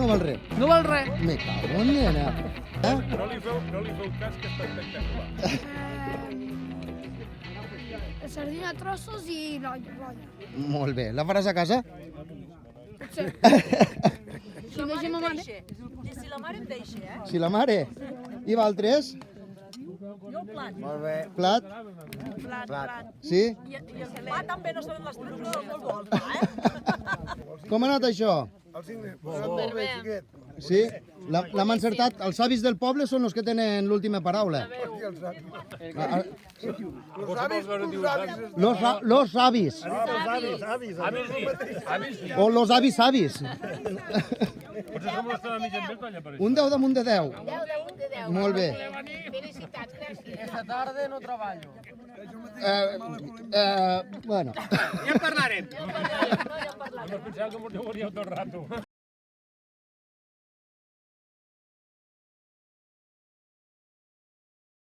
no val res? No val res. Me cago en nena. No li feu cas, que és espectacular. Sardina a trossos i l'olla. Molt bé. La faràs a casa? Sí. Si la mare em deixa. I si la mare em deixa, eh? Si la mare. I valtres? Jo el plat. Molt bé. Plat? Plat. Sí? I el pa també no sabem l'estructura del vol, eh? Com ha anat això? Superbé. Sí? L'hem encertat. Els savis del poble són els que tenen l'última paraula. Los savis. O los avis savis. Potser som l'estada mig amb ell, per Un 10 damunt de 10. 10 damunt de 10. Molt bé. Felicitats, gràcies. Esta tarda no treballo. Bueno. Ja en parlarem. No, ja en parlarem. Pensava que m'ho diríeu tot el rato.